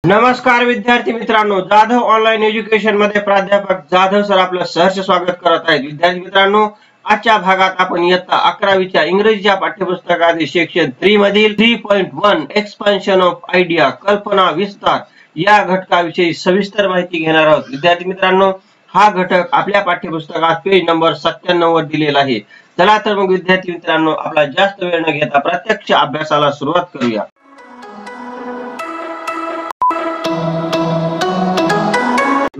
नमस्कार विद्यार्थी मित्रांनो, जाधव ऑनलाईन एज्युकेशन मध्ये प्राध्यापक जाधव सर आपलं सहर्ष स्वागत करत आहेत। विद्यार्थी मित्रांनो, आजच्या भागात आपण इयत्ता 11वीच्या इंग्रजीच्या पाठ्यपुस्तकातील सेक्शन 3 मधील 3.1 एक्सपान्शन ऑफ आयडिया कल्पना विस्तार या घटकाविषयी सविस्तर माहिती घेणार आहोत। विद्यार्थी मित्रांनो, हा घटक आपल्या पाठ्यपुस्तकात पेज नंबर 97 वर दिलेला आहे। चला तर मग विद्यार्थी मित्रांनो, आपला जास्त वेळ न घेता प्रत्यक्ष अभ्यासाला सुरुवात करूया।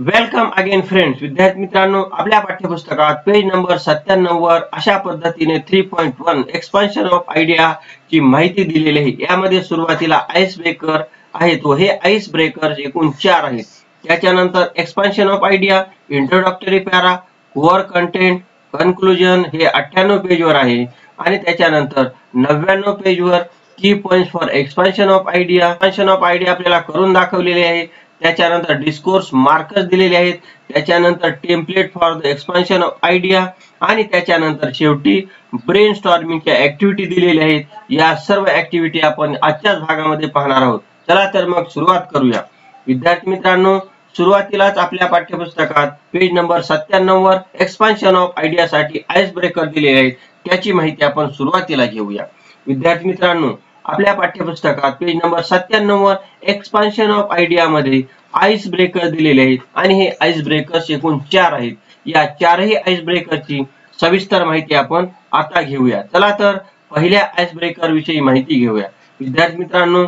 Welcome again friends. विद्यार्थी मित्रांनो, आपल्या पाठ्यपुस्तकात पेज नंबर 97 वर अशा पद्धतीने 3.1 एक्सपान्शन ऑफ आयडिया ची माहिती दिलेली आहे। यामध्ये सुरुवातीला आइस ब्रेकर आहे, तो हे आइस ब्रेकर एकूण 4 आहेत। त्याच्यानंतर expansion of idea, introductory para, core content, conclusion हे 98 पेज वर आहे आणि त्याच्यानंतर 99 पेज वर की points for expansion of idea, expansion of idea आपल्याला करून दाखवलेले आहे। त्याच्यानंतर डिस्कोर्स मार्कर्स दिलेले आहेत, त्याच्यानंतर template for the expansion of idea आणि त्याच्यानंतर शेवटी ब्रेनस्टॉर्मिंगच्या ऍक्टिव्हिटी दिलेल्या आहेत। या सर्व ऍक्टिव्हिटी आपण आजच्या भागामध्ये पाहणार आहोत। चला तर मग सुरुवात करूया। विद्यार्थी मित्रांनो, सुरुवातीलाच आपल्या पाठ्यपुस्तकात पेज नंबर 97 वर एक्सपान्शन ऑफ आयडिया साठी आइस ब्रेकर दिलेले आहेत, त्याची माहिती आपण सुरुवातीला घेऊया। विद्यार्थी मित्रांनो, आपल्या पाठ्यपुस्तकात पेज नंबर 97 वर एक्सपान्शन ऑफ आयडिया मध्ये आइस ब्रेकर दिलेले आहेत आणि हे आइस ब्रेकर्स एकूण 4 आहेत। या चारही आइस ब्रेकरची सविस्तर माहिती आपण आता घेऊया। चला तर पहिल्या आइस ब्रेकर विषयी माहिती घेऊया। विद्यार्थी मित्रांनो,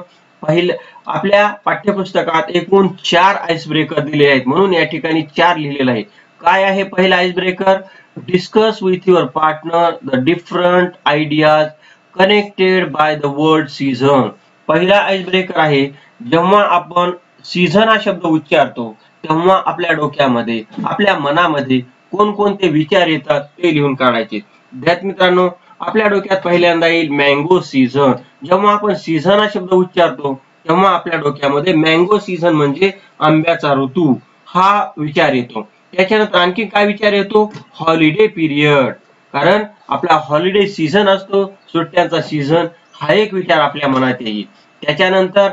आपल्या पाठ्यपुस्तकात एकूण 4 आइस ब्रेकर दिले आहेत, म्हणून या ठिकाणी 4 लिहिलेलं आहे। काय आहे पहिला ice breaker? Discuss with your partner the different ideas connected by the word season. पहिला आइस ब्रेकर आहे, जेव्हा आपण सीझन हा शब्द उच्चारतो तेव्हा आपल्या डोक्यामध्ये, आपल्या मनामध्ये कोणकोणते विचार येतात ते लिहून काढायचे। विद्यार्थी मित्रांनो, आपल्या डोक्यात पहिल्यांदा येईल मँगो सीझन। जेव्हा आपण सीझन हा शब्द उच्चारतो तेव्हा आपल्या डोक्यामध्ये मँगो सीझन म्हणजे आंब्याचा ऋतू हा विचार येतो। त्याच्यानंतर आणखी काय विचार येतो? हॉलिडे पिरियड, कारण आपला हॉलिडे सीझन असतो, सुट्ट्यांचा सीझन, हा एक विचार आपल्या मनात येईल। त्याच्यानंतर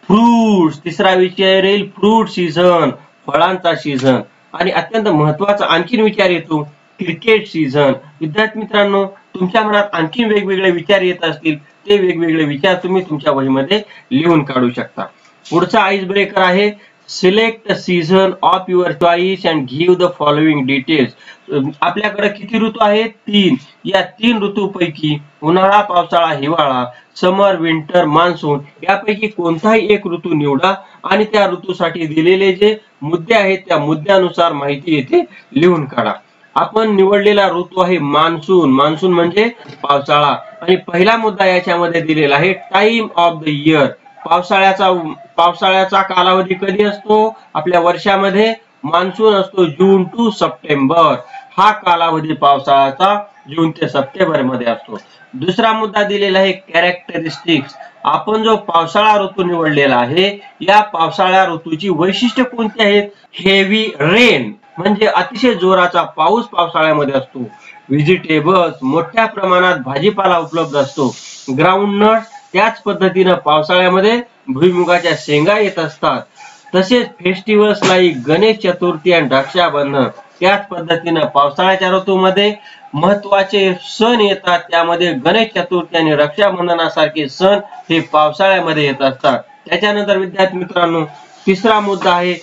फ्रूट्स, तिसरा विचार येईल फ्रूट सीझन, फळांचा सीझन। आणि अत्यंत महत्त्वाचा आणखीन विचार येतो क्रिकेट सीझन। विद्यार्थी मित्रांनो, तुमच्या मनात आणखीन वेगवेगळे विचार येत असतील, ते वेगवेगळे विचार तुम्ही तुमच्या वहीमध्ये लिहून काढू शकता। पुढचा आइस ब्रेकर आहे select season of your choice and give the following details. आपल्याकडे किती ऋतू आहेत? 3। या 3 ऋतूपैकी उन्हाळा, पावसाळा, हिवाळा, समर, विंटर, मान्सून यापैकी कोणताही एक ऋतू निवडा आणि त्या ऋतूसाठी दिलेले जे मुद्दे आहेत त्या मुद्द्यानुसार माहिती येथे लिहून काढा। आपण निवडलेला ऋतू आहे मान्सून। मान्सून म्हणजे पावसाळा आणि पहिला मुद्दा याच्यामध्ये दिलेला आहे टाइम ऑफ द इयर। पावसाळ्याचा कालावधी कधी असतो? आपल्या वर्षामध्ये मान्सून असतो जून टू सप्टेंबर। हा कालावधी पावसाळ्याचा जून ते सप्टेंबर मध्ये असतो। दुसरा मुद्दा दिलेला आहे कॅरेक्टरिस्टिक्स। आपण जो पावसाळा ऋतू निवडलेला आहे, या पावसाळ्या ऋतूची वैशिष्ट्ये कोणती आहेत? हेवी रेन म्हणजे अतिशय जोराचा पाऊस पावसाळ्यामध्ये असतो। व्हेजिटेबल्स, मोठ्या प्रमाणात भाजीपाला उपलब्ध असतो। ग्राउंडनट्स, त्याच पद्धतीने पावसाळ्यामध्ये भुईमुगाच्या शेंगा येत असतात। तसेच फेस्टिवल्स लाईक गणेश चतुर्थी आणि रक्षाबंधन, त्याच पद्धतीने पावसाळ्याच्या ऋतूमध्ये महत्त्वाचे सण येतात, त्यामध्ये गणेश चतुर्थी आणि रक्षाबंधनासारखे सण हे पावसाळ्यामध्ये येत असतात। त्याच्यानंतर विद्यार्थी मित्रांनो, तिसरा मुद्दा आहे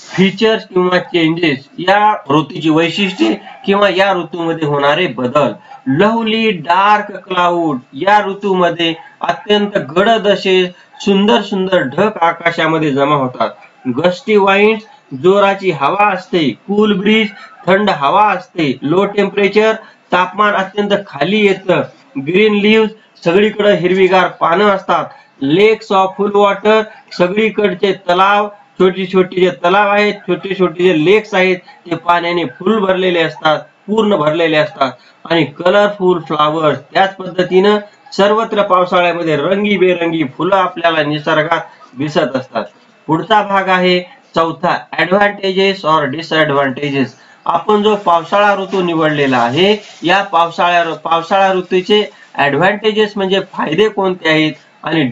फीचर्स किंवा चेंजेस, या ऋतूची वैशिष्ट्ये किंवा या ऋतूमध्ये होणारे बदल। लवली डार्क क्लाउड, या ऋतूमध्ये अत्यंत गडद असे सुंदर सुंदर ढग आकाशामध्ये जमा होतात। गस्टी वाइंड्स, जोराची हवा असते। कूल ब्रीज, थंड हवा असते। लो टेम्परेचर, तापमान अत्यंत खाली येतं। ग्रीन लीव्स, सगळीकडे हिरवीगार पानं असतात। लेक्स ऑफ फुल वॉटर, सगळीकडचे तलाव, छोटी छोटी जे तलाव आहेत, छोटे छोटे जे लेक्स आहेत ते पाण्याने फुल भरलेले असतात, पूर्ण भरलेले असतात। आणि कलरफुल फ्लावर्स, त्याच पद्धतीने सर्वत्र पावसाळ्यामध्ये रंगीबेरंगी फुलं आपल्याला निसर्गात दिसत असतात। पुढचा भाग आहे चौथा, ऍडव्हान्टेजेस और डिसएडव्हान्टेजेस। आपण जो पावसाळा ऋतू निवडलेला आहे, या पावसाळा ऋतूचे ऍडव्हान्टेजेस म्हणजे फायदे कोणते आहेत आणि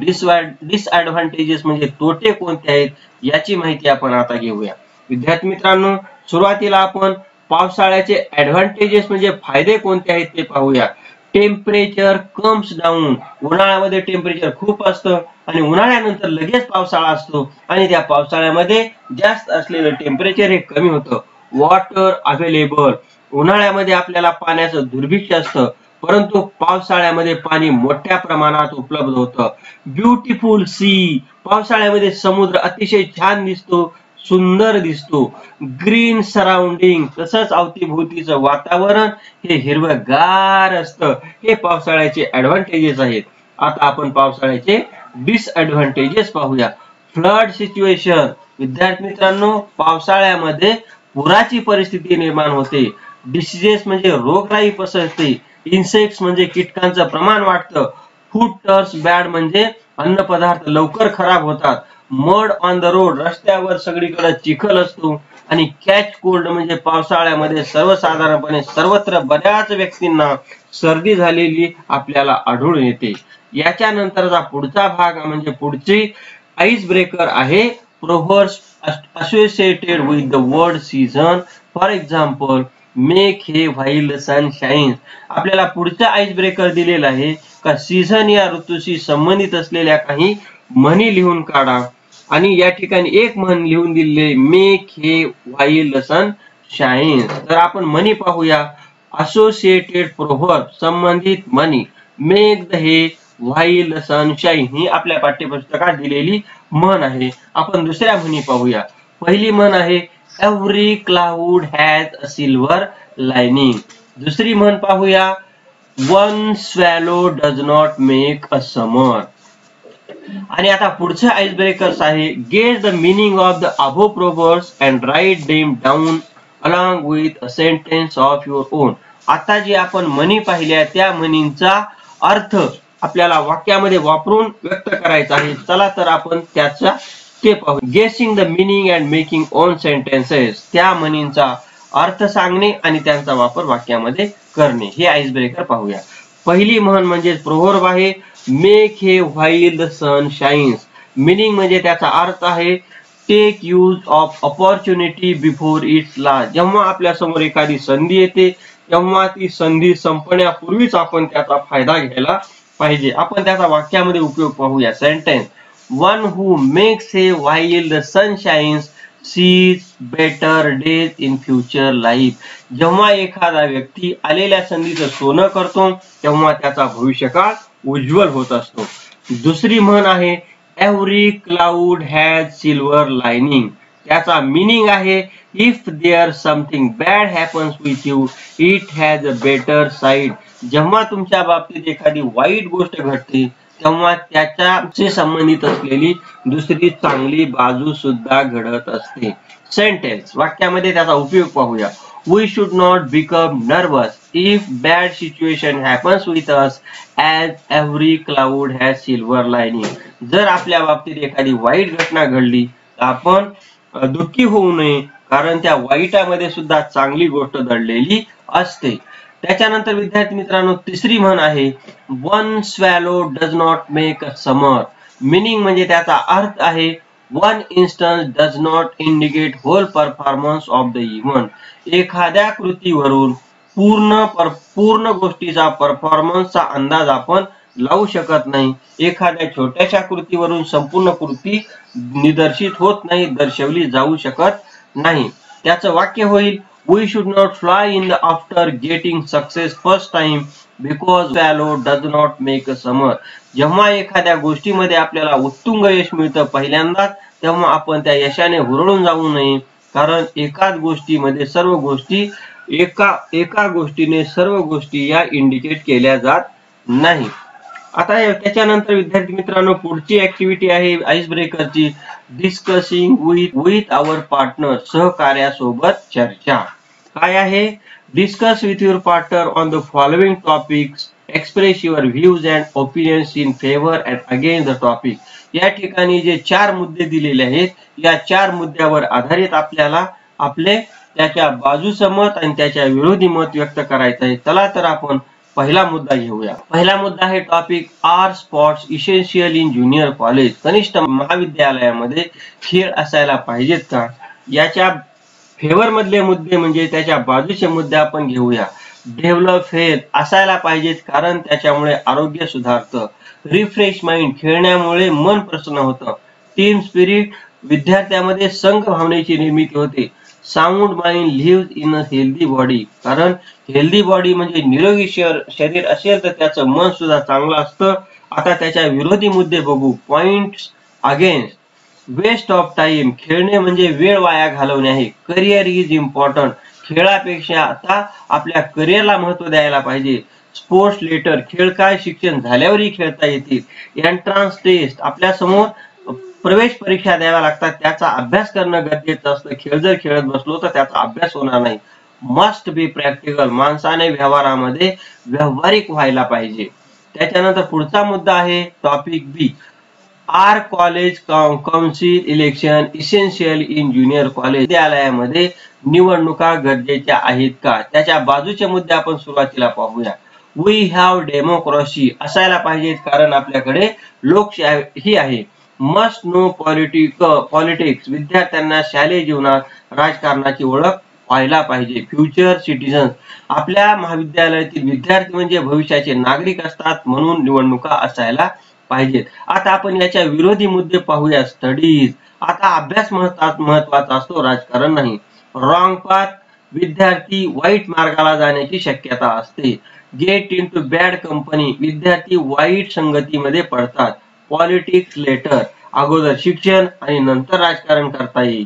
डिसएडव्हान्टेजेस म्हणजे तोटे कोणते आहेत याची माहिती आपण आता घेऊया. विद्यार्थी मित्रांनो, सुरुवातीला आपण पावसाळ्याचे ऍडव्हान्टेजेस म्हणजे फायदे कोणते आहेत ते पाहूया. Temperature comes down. उन्हाळ्यामध्ये टेम्परेचर खूप असतं आणि उन्हाळ्यानंतर लगेच पावसाळा असतो आणि त्या पावसाळ्यामध्ये जास्त असलेलं टेम्परेचर हे कमी होतं. Water available. उन्हाळ्यामध्ये आपल्याला पाण्याचं दुर्भिक्ष असतं, परंतु पावसाळ्यामध्ये पाणी मोठ्या प्रमाणात उपलब्ध होतं. Beautiful sea. पावसाळ्यामध्ये समुद्र अतिशय छान दिसतो, सुंदर दिसतो. Green surrounding. तसंच अवतीभोवतीचं वातावरण हे हिरवगार असतं. हे पावसाळ्याचे ऍडव्हान्टेजेस आहेत. आता आपण पावसाळ्याचे डिसएडव्हान्टेजेस पाहूया. Flood situation. विद्यार्थी मित्रांनो, पावसाळ्यामध्ये पुराची परिस्थिती निर्माण होते. डिसीजेस म्हणजे रोगराई पसरते. इन्सेक्ट्स म्हणजे कीटकांचं प्रमाण वाढतं. फूड टर्न्स बॅड म्हणजे अन्न पदार्थ लवकर खराब होतात. Mud on the road. रस्त्यावर सगळीकडे चिखल असतो. आणि कॅच कोल्ड म्हणजे पावसाळ्यामध्ये सर्वसाधारणपणे सर्वत्र बऱ्याच व्यक्तींना सर्दी झालेली आपल्याला आढळून येते. याच्या नंतरचा पुढचा भाग म्हणजे पुढची आईस ब्रेकर आहे. Proverbs associated with the word season. For example, make hay while the sun shines. आपल्याला पुढचा आईस ब्रेकर दिलेला आहे का सीझन या ऋतूशी संबंधित असलेल्या काही म्हणी लिहून काढा. आणि या ठिकाणी एक म्हण लिहून दिलेली make hay while the sun shine. तर आपण म्हणी पाहूया. असोसिएटेड प्रोव्हर्ब संबंधित म्हणी. मेक द हे व्हाईल द सन शाईन ही आपल्या पाठ्यपुस्तकात दिलेली म्हण आहे. आपण दुसऱ्या म्हणी पाहूया. पहिली म्हण आहे every cloud has a silver lining. दुसरी म्हण पाहूया. One swallow does not make a summer. आणि आता पुढचे आईस ब्रेकर्स आहे get the meaning of the above proverbs and write them down along with a sentence of your own. आता जे आपण म्हणी पाहिल्या त्या म्हणींचा अर्थ आपल्याला वाक्यामध्ये वापरून व्यक्त करायचा आहे. चला तर आपण त्याचा ते पाहू. गेसिंग the meaning and making on sentences. त्या म्हणींचा अर्थ सांगणे आणि त्यांचा वापर वाक्यामध्ये करणे. हे आईस ब्रेकर पाहूया. पहिली म्हण म्हणजे प्रोव्हर्ब आहे make hay while the sun shines. Meaning म्हणजे त्याचा अर्थ आहे take use of opportunity before it's last. जेव्हा आपल्या समोर एखादी संधी येते तेव्हा ती संधी संपण्यापूर्वीच आपण त्याचा फायदा घ्यायला पाहिजे. आपण त्याचा वाक्यामध्ये उपयोग पाहूया. Sentence one who makes hay while the sun shines sees better days in future life. जेव्हा एखादा व्यक्ती आलेल्या संधीचं सोनं करतो तेव्हा त्याचा भविष्यकाळ उज्ज्वल होत असतो. दुसरी म्हण आहे every cloud has silver lining. त्याचा मीनिंग आहे if there something bad happens with you it has a better side. जेव्हा तुमच्या बाबतीत एखादी वाईट गोष्ट घडते तेव्हा त्याच्याशी संबंधित असलेली दुसरी चांगली बाजू सुद्धा घडत असते. सेंटेन्स वाक्यामध्ये त्याचा उपयोग पाहूया. We should not become nervous if bad situation happens with us as every cloud has silver lining. जर आपल्या बाबतीत एखादी वाईट घटना घडली तर आपण दुःखी होऊ नये, कारण त्या वाईटामध्ये सुद्धा चांगली गोष्ट दडलेली असते. त्याच्यानंतर विद्यार्थी मित्रांनो तिसरी म्हण आहे one swallow does not make a summer. Meaning म्हणजे त्याचा अर्थ आहे one instance does not indicate whole performance of the event. एखाद्या कृतीवरून पूर्ण गोष्टीचा परफॉर्मन्सचा अंदाज आपण लावू शकत नाही. एखाद्या छोट्याशा कृतीवरून संपूर्ण कृती निदर्शित होत नाही, दर्शवली जाऊ शकत नाही. त्याचं वाक्य होईल We should not fly in the after getting success first time because swallow does not make a summer. जेव्हा एखाद्या गोष्टीमध्ये आपल्याला उत्तुंग यश मिळतं पहिल्यांदाच तेव्हा आपण त्या यशाने हुरळून जाऊ नये, कारण एकाच गोष्टीमध्ये सर्व गोष्टी एका गोष्टीने सर्व गोष्टी या इंडिकेट केल्या जात नाही. आता त्याच्यानंतर विद्यार्थी मित्रांनो पुढची ऍक्टिव्हिटी आहे आईस ब्रेकरची डिस्कसिंग विथ आवर पार्टनर. सहकार्यासोबत चर्चा. काय आहे? Discuss with your partner on the following topics. Express your views and opinions in favour and against the topic. या ठिकाणी जे 4 मुद्दे दिलेले आहेत या 4 मुद्द्यावर आधारित आपल्याला आपले त्याच्या बाजूचं मत आणि त्याच्या विरोधी मत व्यक्त करायचं आहे. चला तर आपण पहिला मुद्दा घेऊया. पहिला मुद्दा आहे topic are sports essential in junior college. कनिष्ठ महाविद्यालयामध्ये खेळ असायला पाहिजेत का? याच्या फेवर मधले मुद्दे म्हणजे त्याच्या बाजूचे मुद्दे आपण घेऊया. डेव्हलप हेल्थ असायला पाहिजेत कारण त्याच्यामुळे आरोग्य सुधारतं. रिफ्रेश माइंड खेळण्यामुळे मन प्रसन्न होतं. टीम स्पिरिट विद्यार्थ्यांमध्ये संघ भावनेची निर्मिती होते. Sound mind leaves in a healthy body कारण हेल्दी बॉडी म्हणजे निरोगी शरीर असेल तर त्याचं मन सुद्धा चांगलं असतं. आता त्याच्या विरोधी मुद्दे बघू. Points against waste of time खेळणे म्हणजे वेळ वाया घालवणे आहे. करिअर इज इम्पॉर्टंट खेळापेक्षा आता आपल्या करिअरला महत्व द्यायला पाहिजे. स्पोर्ट्स लेटर खेळ काय शिक्षण झाल्यावरही खेळता येतील. एंट्रन्स टेस्ट आपल्या समोर प्रवेश परीक्षा द्याव्या लागतात त्याचा अभ्यास करणं गरजेचं असतं. खेळ जर खेळत बसलो तर त्याचा अभ्यास होणार नाही. मस्ट बी प्रॅक्टिकल माणसाने व्यवहारामध्ये व्यावहारिक व्हायला पाहिजे. त्याच्यानंतर पुढचा मुद्दा आहे topic B are college council election essential in junior college. विद्यालयामध्ये निवडणुका गरजेच्या आहेत का? त्याच्या बाजूचे मुद्दे आपण सुरुवातीला पाहूया. वी हॅव डेमोक्रेसी असायला पाहिजे कारण आपल्याकडे लोकशाही आहे. मस्ट नो पॉलिटिक्स विद्यार्थ्यांना शालेय जीवनात राजकारणाची ओळख व्हायला पाहिजे. फ्युचर सिटीजन्स आपल्या महाविद्यालयातील विद्यार्थी म्हणजे भविष्याचे नागरिक असतात म्हणून निवडणुका असायला पाहिजेत. आता आपण याच्या विरोधी मुद्दे पाहूया. स्टडीज आता अभ्यास महत्वाचा असतो राजकारण नाही. रॉंग पाथ विद्यार्थी वाईट मार्गाला जाण्याची शक्यता असते. Get into bad company विद्यार्थी वाईट संगतीमध्ये पडतात. पॉलिटिक्स लेटर अगोदर शिक्षण आणि नंतर राजकारण करता येईल.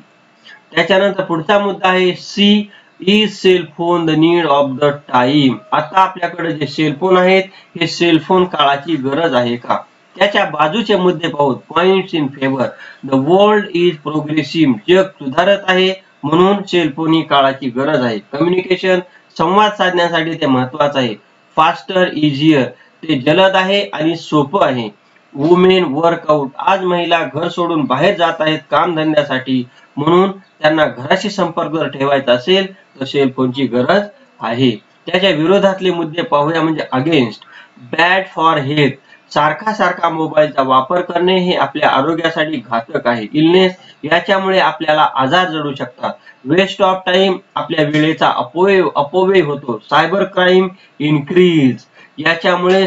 त्याच्यानंतर पुढचा मुद्दा आहे C is cellphone the need of the time. आता आपल्याकडे जे सेलफोन आहेत हे सेलफोन काळाची गरज आहे का? त्याच्या बाजूचे मुद्दे पाहू. Points in favour the world is progressive जग सुधारत आहे म्हणून सेलफोन ही काळाची गरज आहे. कम्युनिकेशन संवाद साधण्यासाठी ते महत्वाचं आहे. फास्टर इझियर ते जलद आहे आणि सोपं आहे. वुमेन वर्कआउट आज महिला घर सोडून बाहेर जात आहेत काम धंद्यासाठी म्हणून त्यांना घराशी संपर्क जर ठेवायचा असेल तर सेलफोनची गरज आहे. त्याच्या विरोधातले मुद्दे पाहूया म्हणजे अगेन्स्ट बॅड फॉर हेल्थ सारखा मोबाईलचा वापर करणे हे आपल्या आरोग्यासाठी घातक आहे. इलनेस याच्यामुळे आपल्याला आजार जडू शकतात. वेस्ट ऑफ टाइम आपल्या वेळेचा अपव्यय होतो. सायबर क्राईम इन्क्रीज याच्यामुळे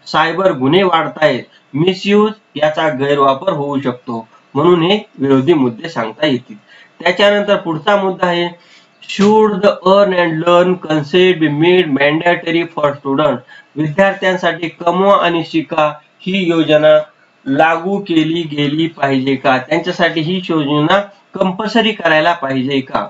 सायबर गुन्हे वाढतायत. मिसयूज याचा गैरवापर होऊ शकतो म्हणून हे विरोधी मुद्दे सांगता येतील. त्याच्यानंतर पुढचा मुद्दा आहे should the earn and learn concept be made mandatory for student विद्यार्थ्यांसाठी कमवा आणि शिका ही योजना लागू केली गेली पाहिजे का? त्यांच्यासाठी ही योजना कंपल्सरी करायला पाहिजे का?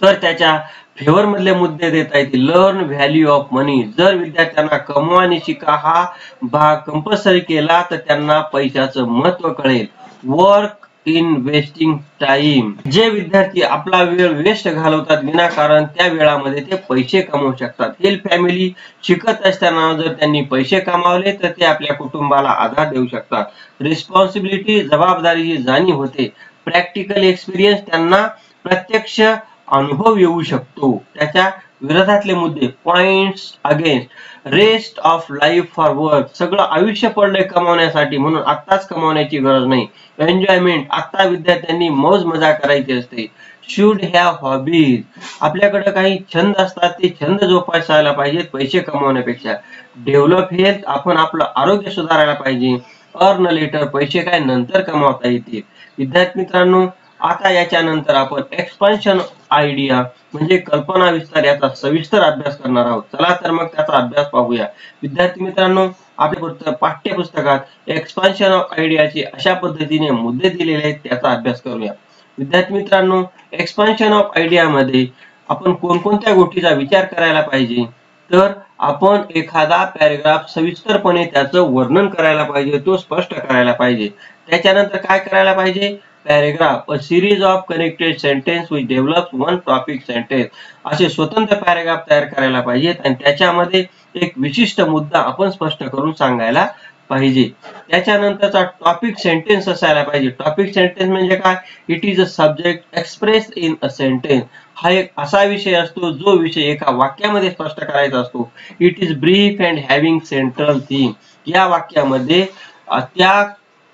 तर त्याच्या फेवर मधले मुद्दे देता येतील. लर्न व्हॅल्यू ऑफ मनी जर विद्यार्थ्यांना कमवा आणि शिका हा भाग कंपल्सरी केला तर त्यांना पैशाचं महत्व कळेल. वर्क इन वेस्टिंग टाइम जे विद्यार्थी आपला वेळ वेस्ट घालवतात विनाकारण त्या वेळामध्ये ते पैसे कमवू शकतात. हेल्प फॅमिली शिकत असताना जर त्यांनी पैसे कमावले तर ते आपल्या कुटुंबाला आधार देऊ शकतात. रिस्पॉन्सिबिलिटी जबाबदारीची जाणीव होते. प्रॅक्टिकल एक्सपिरियन्स त्यांना प्रत्यक्ष अनुभव येऊ शकतो. त्याच्या विरोधातले मुद्दे points against rest of life for work सगळं आयुष्य पडलंय कमावण्यासाठी म्हणून आत्ताच कमावण्याची गरज नाही. एन्जॉयमेंट आता विद्यार्थ्यांनी मौज मजा करायची असते. शुड हॅव हॉबीज आपल्याकडे काही छंद असतात ते छंद जोपासायला पाहिजेत पैसे कमावण्यापेक्षा. डेव्हलप हेल्थ आपण आपलं आरोग्य सुधारायला पाहिजे. अर्न लेटर पैसे काय नंतर कमावता येतील. विद्यार्थी मित्रांनो आता याच्यानंतर आपण एक्सपान्शन आयडिया म्हणजे कल्पना विस्तार याचा सविस्तर अभ्यास करणार आहोत. चला तर मग त्याचा अभ्यास पाहूया. विद्यार्थी मित्रांनो आपल्या पाठ्यपुस्तकात एक्सपान्शन ऑफ आयडियाचे अशा पद्धतीने मुद्दे दिलेले आहेत त्याचा अभ्यास करूया. विद्यार्थी मित्रांनो एक्सपान्शन ऑफ आयडिया मध्ये आपण कोणकोणत्या गोष्टीचा विचार करायला पाहिजे तर आपण एखादा पॅराग्राफ सविस्तरपणे त्याचं वर्णन करायला पाहिजे तो स्पष्ट करायला पाहिजे. त्याच्यानंतर काय करायला पाहिजे paragraph a series of connected sentence which develops one topic sentence असे स्वतंत्र पॅराग्राफ तयार करायला पाहिजेत आणि त्याच्यामध्ये एक विशिष्ट मुद्दा आपण स्पष्ट करून सांगायला पाहिजे. त्याच्यानंतरचा टॉपिक सेंटेन्स असायला पाहिजे. टॉपिक सेंटेन्स म्हणजे काय? It is a subject express in a sentence. हा एक असा विषय असतो जो विषय एका वाक्यामध्ये स्पष्ट करायचा असतो. It is brief and having central theme. या वाक्यामध्ये त्या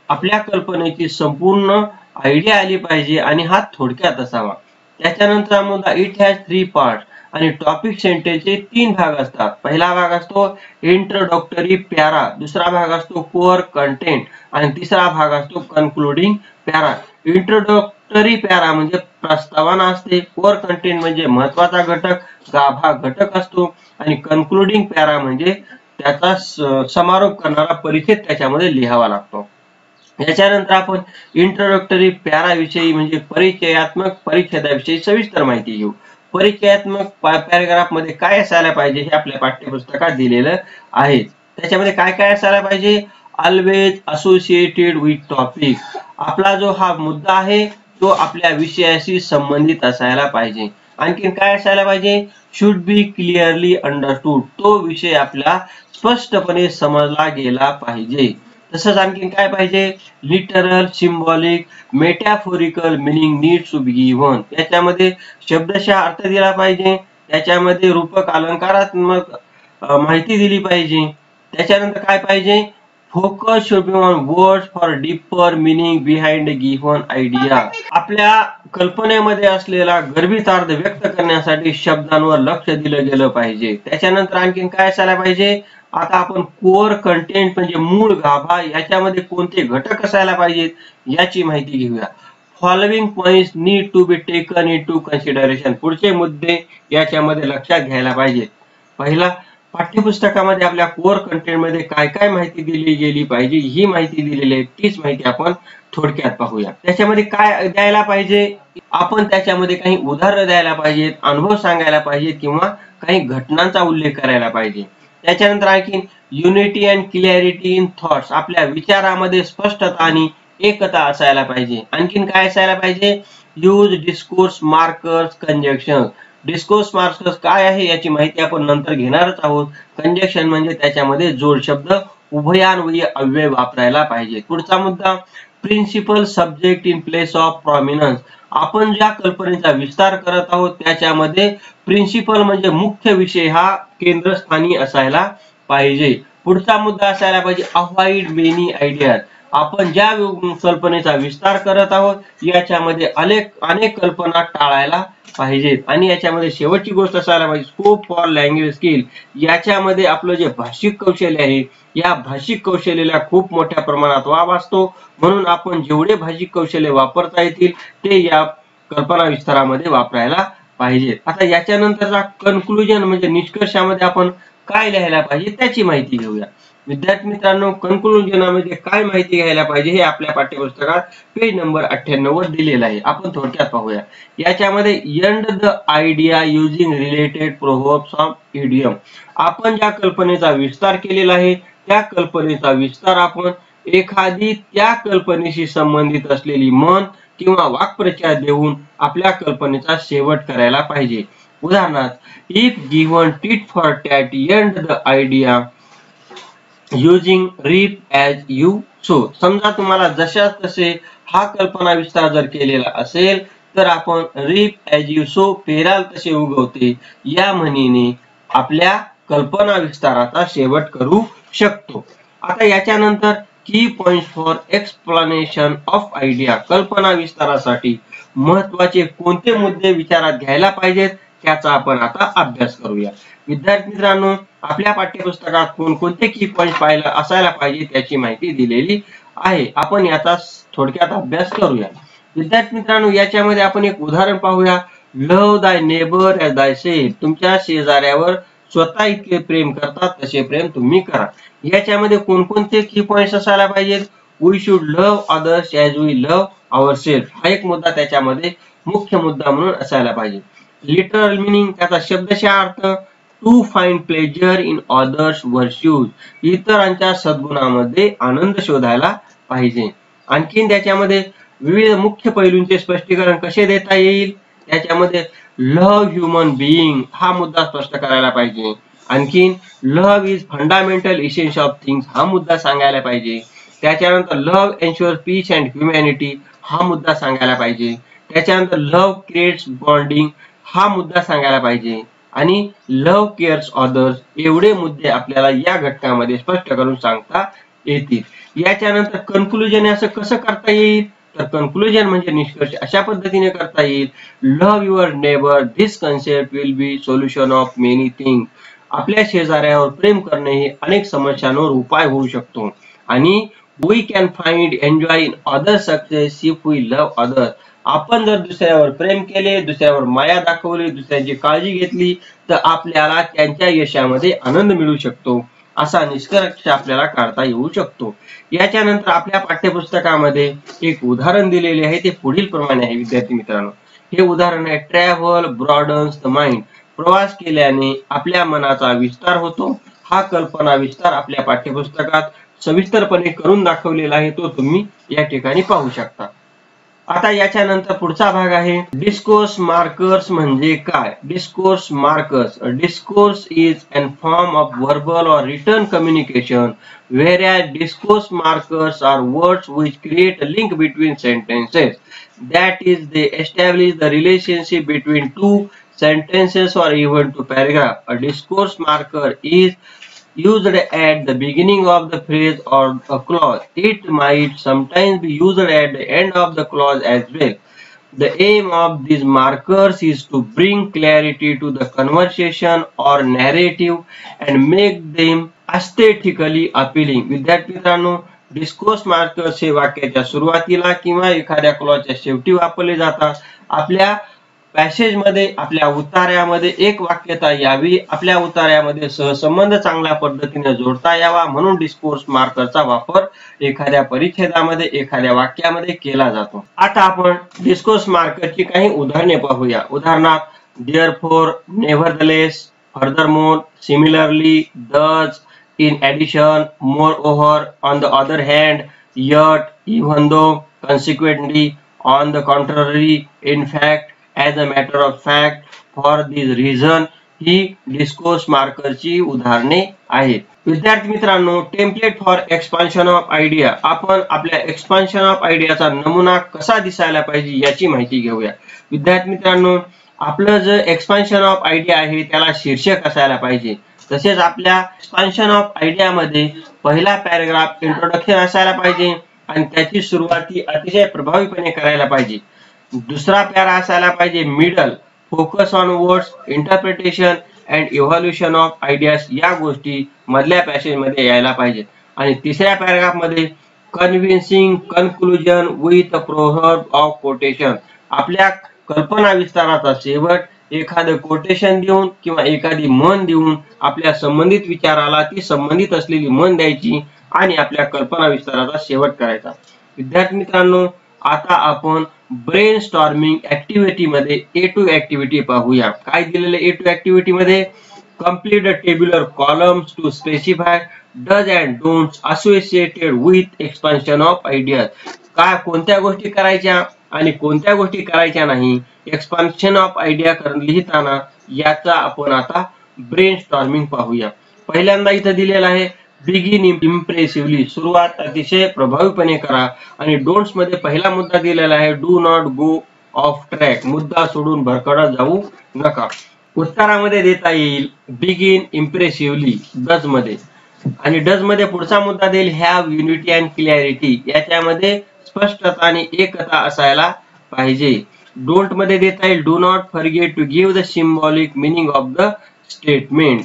आपल्या कल्पनेची संपूर्ण आयडिया आली पाहिजे आणि हा थोडक्यात असावा. त्याच्यानंतर मुद्दा इट हॅज 3 पार्ट. आणि टॉपिक सेंटेन्सचे 3 भाग असतात. पहिला भाग असतो इंट्रोडक्टरी पॅरा, दुसरा भाग असतो कोअर कंटेंट आणि तिसरा भाग असतो कन्क्लुडिंग पॅरा. इंट्रोडक्टरी पॅरा म्हणजे प्रस्तावना असते, कोअर कंटेंट म्हणजे महत्वाचा घटक, गाभा घटक असतो आणि कन्क्लुडिंग पॅरा म्हणजे त्याचा समारोप करणारा परिच्छेद त्याच्यामध्ये लिहावा लागतो. याच्यानंतर आपण इंट्रोडक्टरी पॅरा विषयी म्हणजे परिचयात्मक परिच्छेदाविषयी सविस्तर माहिती घेऊ. परिचयात्मक पॅराग्राफ मध्ये काय असायला पाहिजे हे आपल्या पाठ्यपुस्तकात दिलेलं आहे. त्याच्यामध्ये काय काय असायला पाहिजे? Always associated with topic. आपला जो हा मुद्दा आहे तो आपल्या विषयाशी संबंधित असायला पाहिजे. आणखीन काय असायला पाहिजे? Should be clearly understood. तो विषय आपला स्पष्टपणे समजला गेला पाहिजे. तसंच आणखीन काय पाहिजे? Literal, symbolic, metaphorical meaning needs to be given. याच्यामध्ये शब्दशः अर्थ दिला पाहिजे. त्याच्यामध्ये रूपक अलंकारात्मक माहिती दिली पाहिजे. त्याच्यानंतर काय पाहिजे? Focus should be on words for deeper meaning behind given idea. आपल्या कल्पनेमध्ये असलेला गर्भित अर्थ व्यक्त करण्यासाठी शब्दांवर लक्ष दिलं गेलं पाहिजे. त्याच्यानंतर आणखीन काय असायला पाहिजे? आता आपण कोअर कंटेंट म्हणजे मूळ गाभा याच्यामध्ये कोणते घटक असायला पाहिजेत याची माहिती घेऊया. Following points need to be taken into consideration. पुढचे मुद्दे याच्यामध्ये लक्षात घ्यायला पाहिजेत. पहिला, पाठ्यपुस्तकामध्ये आपल्या कोअर कंटेंट मध्ये काय काय माहिती दिली गेली पाहिजे ही माहिती दिलेली आहे. तीच माहिती आपण थोडक्यात पाहूया. त्याच्यामध्ये काय द्यायला पाहिजे? आपण त्याच्यामध्ये काही उदाहरणं द्यायला पाहिजेत, अनुभव सांगायला पाहिजेत किंवा काही घटनांचा उल्लेख करायला पाहिजे. त्याच्यानंतर आणखी unity and clarity in thoughts. आपल्या विचारामध्ये स्पष्टता आणि एकता असायला पाहिजे. आणखीन काय असायला पाहिजे? Use discourse markers conjunction. Discourse markers काय आहे याची माहिती आपण नंतर घेणारच आहोत. कंजक्शन म्हणजे त्याच्यामध्ये जोड शब्द उभयान्वयी अव्यय वापरायला पाहिजे. पुढचा मुद्दा principal subject in place of prominence. आपण ज्या कल्पनेचा विस्तार करत आहोत त्याच्यामध्ये प्रिन्सिपल म्हणजे मुख्य विषय हा केंद्रस्थानी असायला पाहिजे. पुढचा मुद्दा असायला पाहिजे अवॉइड मेनी आयडियाज. आपण ज्या कल्पनेचा विस्तार करत आहोत याच्यामध्ये अनेक कल्पना टाळायला पाहिजेत. आणि याच्यामध्ये शेवटची गोष्ट असायला पाहिजे स्कोप फॉर लँग्वेज स्किल. याच्यामध्ये आपलं जे भाषिक कौशल्य आहे या भाषिक कौशल्याला खूप मोठ्या प्रमाणात वाव असतो. म्हणून आपण जेवढे भाषिक कौशल्य वापरता येतील ते या कल्पना विस्तारामध्ये वापरायला पाहिजेत. आता याच्यानंतरचा कन्क्लुजन म्हणजे निष्कर्षामध्ये आपण काय लिहायला पाहिजे त्याची माहिती घेऊया. विद्यार्थी मित्रांनो, कन्क्लुजनमध्ये काय माहिती घ्यायला पाहिजे हे आपल्या पाठ्यपुस्तकात पेज नंबर 98 वर दिलेलं आहे. आपण थोडक्यात पाहूया. याच्यामध्ये end the idea using related proverbs of idiom. आपण ज्या कल्पनेचा विस्तार केलेला आहे त्या कल्पनेचा विस्तार आपण एखादी त्या कल्पनेशी संबंधित असलेली म्हण किंवा वाक्प्रचार देऊन आपल्या कल्पनेचा शेवट करायला पाहिजे. उदाहरणार्थ if given tit for tat and the idea using reap as you sow. समजा तुम्हाला जशा तसे हा कल्पना विस्तार जर केलेला असेल तर आपण रीप ॲज यू सो पेराल तसे उगवते या म्हणीने आपल्या कल्पना विस्ताराचा शेवट करू शकतो. आता याच्यानंतर की points for explanation of idea. कल्पना विस्तारासाठी महत्वाचे कोणते मुद्दे विचारात घ्यायला पाहिजेत त्याचा आपण आता अभ्यास करूया. विद्यार्थी मित्रांनो, आपल्या पाठ्यपुस्तकात कोणकोणते की पॉइंट पाहायला असायला पाहिजे त्याची माहिती दिलेली आहे. आपण याचा थोडक्यात अभ्यास करूया. विद्यार्थी मित्रांनो, याच्यामध्ये आपण एक उदाहरण पाहूया. लव्ह दाय नेबर एज दाय सेल्फ. तुमच्या शेजाऱ्यावर स्वतः इतके प्रेम करतात तसे प्रेम तुम्ही करा. याच्यामध्ये कोणकोणते की पॉइंट्स असायला पाहिजेत? We should love others as we love ourself. हा एक मुद्दा त्याच्यामध्ये मुख्य मुद्दा म्हणून असायला पाहिजे. लिटरल मीनिंग त्याचा शब्दशः अर्थ to find pleasure in others virtues. इतरांच्या सद्गुणामध्ये आनंद शोधायला पाहिजे. आणखीन त्याच्यामध्ये विविध मुख्य पैलूंचे स्पष्टीकरण कसे देता येईल त्याच्यामध्ये लव्ह ह्युमन बिईंग हा मुद्दा स्पष्ट करायला पाहिजे. आणखीन love is fundamental essence of things हा मुद्दा सांगायला पाहिजे. त्याच्यानंतर love ensure peace and humanity हा मुद्दा सांगायला पाहिजे. त्याच्यानंतर लव्ह क्रिएट्स बॉन्डिंग हा मुद्दा सांगायला पाहिजे. आणि लव्ह केअर्स अदर्स एवढे मुद्दे आपल्याला या घटकामध्ये स्पष्ट करून सांगता येतील. याच्यानंतर कन्क्लुजन असं कसं करता येईल, तर कन्क्लुजन म्हणजे निष्कर्ष अशा पद्धतीने करता येईल. Love your neighbour this concept will be solution of many thing. आपल्या शेजाऱ्यावर प्रेम करणे हे अनेक समस्यांवर उपाय होऊ शकतो. आणि we can find enjoy in other success if we love other. आपण जर दुसऱ्यावर प्रेम केले, दुसऱ्यावर माया दाखवली, दुसऱ्यांची काळजी घेतली तर आपल्याला त्यांच्या यशामध्ये आनंद मिळू शकतो, असा निष्कर्ष आपल्याला काढता येऊ शकतो. याच्यानंतर आपल्या पाठ्यपुस्तकामध्ये एक उदाहरण दिलेले आहे, ते पुढील प्रमाणे आहे विद्यार्थी मित्रांनो. हे उदाहरण आहे ट्रॅव्हल ब्रॉडन्स द माइंड. प्रवास केल्याने आपल्या मनाचा विस्तार होतो. हा कल्पना विस्तार आपल्या पाठ्यपुस्तकात सविस्तरपणे करून दाखवलेला आहे, तो तुम्ही या ठिकाणी पाहू शकता. आता याच्यानंतर पुढचा भाग आहे डिस्कोर्स मार्कर्स म्हणजे काय. Discourse markers. Discourse is an form of verbal or written communication whereas discourse markers are words which create a link between sentences. That is, they establish the relationship between two sentences or even two paragraphs. A discourse marker is used at the beginning of the phrase or a clause. It might sometimes be used at the end of the clause as well. The aim of these markers is to bring clarity to the conversation or narrative and make them aesthetically appealing. विद्यार्थी मित्रांनो, discourse markers हे वाक्याच्या सुरुवातीला किंवा एखाद्या क्लॉजच्या शेवटी वापरले जातात. आपल्या पॅसेज मध्ये, आपल्या उतार्यामध्ये एक वाक्यता यावी, आपल्या उतार्यामध्ये सहसंबंध चांगल्या पद्धतीने जोडता यावा, म्हणून डिस्कोर्स मार्करचा वापर एखाद्या परिच्छेदामध्ये, एखाद्या वाक्यामध्ये केला जातो. आता आपण डिस्कोर्स मार्करची काही उदाहरणे पाहूया. उदाहरणार्थ therefore, nevertheless, furthermore, similarly, thus, in addition, moreover, on the other hand, yet, even though, consequently, on the contrary, in fact, as a matter of fact, for this reason ही discourse मार्करची उदाहरणे आहेत. विद्यार्थी मित्रांनो, template for expansion of idea. आपण आपल्या expansion of आयडियाचा नमुना कसा दिसायला पाहिजे याची माहिती घेऊया. विद्यार्थी मित्रांनो, आपलं जे एक्सपान्शन ऑफ आयडिया आहे त्याला शीर्षक असायला पाहिजे. तसेच आपल्या एक्सपान्शन ऑफ आयडिया मध्ये पहिला पॅराग्राफ इंट्रोडक्शन असायला पाहिजे आणि त्याची सुरुवाती अतिशय प्रभावीपणे करायला पाहिजे. दुसरा पॅरा असायला पाहिजे middle, focus on words, interpretation and evolution of ideas, या गोष्टी मधल्या पॅसेज मध्ये यायला पाहिजे. आणि तिसऱ्या पॅराग्राफ मध्ये convincing conclusion with a proverb of quotation. आपल्या कल्पना विस्ताराचा शेवट एखादं कोटेशन देऊन किंवा एखादी म्हण देऊन आपल्या संबंधित विचाराला ती संबंधित असलेली म्हण द्यायची आणि आपल्या कल्पना विस्ताराचा शेवट करायचा. विद्यार्थी मित्रांनो, आता आपण ब्रेन स्टॉर्मिंग ऍक्टिव्हिटी मध्ये A2 ऍक्टिव्हिटी पाहूया. काय दिलेले A2 ऍक्टिव्हिटी मध्ये? Complete the tabular columns to specify dos and don'ts associated with expansion of ideas. काय कोणत्या गोष्टी करायच्या आणि कोणत्या गोष्टी करायच्या नाही एक्सपान्शन ऑफ आयडिया लिहिताना, याचा आपण आता ब्रेन स्टॉर्मिंग पाहूया. पहिल्यांदा इथं दिलेला आहे बिगिन इम्प्रेसिव्हली, सुरुवात अतिशय प्रभावीपणे करा. आणि डोंट्स मध्ये पहिला मुद्दा दिलेला आहे do not go of track, मुद्दा सोडून भरकटत जाऊ नका. उत्तरामध्ये देता येईल बिगिन इम्प्रेसिव्हली डज मध्ये. आणि डज मध्ये पुढचा मुद्दा देईल हॅव युनिटी अँड क्लॅरिटी, याच्यामध्ये स्पष्टता आणि एकता असायला पाहिजे. डोंट मध्ये देता येईल do not forget to give the symbolic meaning of the statement.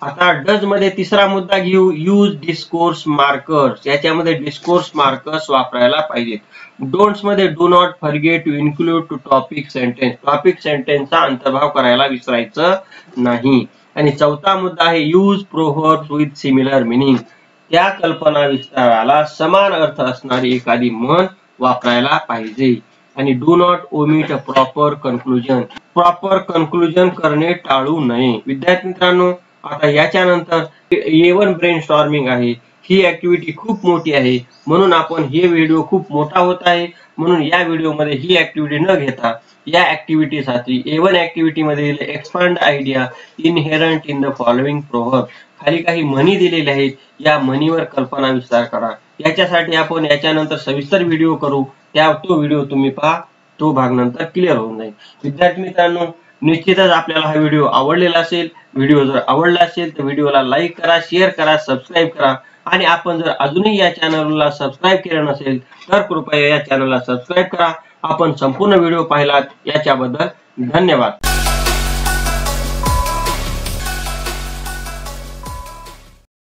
आता डज मध्ये तिसरा मुद्दा घेऊ यूज डिस्कोर्स मार्कर्स, याच्यामध्ये डिस्कोर्स मार्कर्स वापरायला पाहिजेत. डोंट्स मध्ये do not forget to include to topic sentence, topic सेंटेन्सचा अंतर्भाव करायला विसरायचं नाही. आणि चौथा मुद्दा आहे use proverbs with similar meaning, त्या कल्पना विस्ताराला समान अर्थ असणारी एखादी म्हण वापरायला पाहिजे. आणि do not omit a proper conclusion, proper conclusion करणे टाळू नये. विद्यार्थी मित्रांनो, आता याच्यानंतर A1 ब्रेन स्टॉर्मिंग आहे. ही ऍक्टिव्हिटी खूप मोठी आहे, म्हणून आपण हे व्हिडिओ खूप मोठा होत आहे, म्हणून या व्हिडिओमध्ये ही ऍक्टिव्हिटी न घेता या ऍक्टिव्हिटीसाठी A1 ऍक्टिव्हिटी मध्ये दिले expand idea inherent in the following proverb. खाली काही म्हणी दिलेल्या आहेत, या म्हणीवर कल्पना विस्तार करा. याच्यासाठी आपण याच्यानंतर सविस्तर व्हिडिओ करू, तो व्हिडिओ तुम्ही पहा, तो भाग नंतर क्लिअर होऊन जाईल. विद्यार्थी मित्रांनो, निश्चितच आपल्याला हा व्हिडिओ आवडलेला असेल. व्हिडिओ जर आवडला असेल तर व्हिडिओला लाईक करा, शेअर करा, सबस्क्राईब करा आणि आपण जर अजूनही या चॅनलला सबस्क्राईब केलं नसेल तर कृपया या चॅनलला सबस्क्राईब करा. आपण संपूर्ण व्हिडिओ पाहिलात याच्याबद्दल धन्यवाद.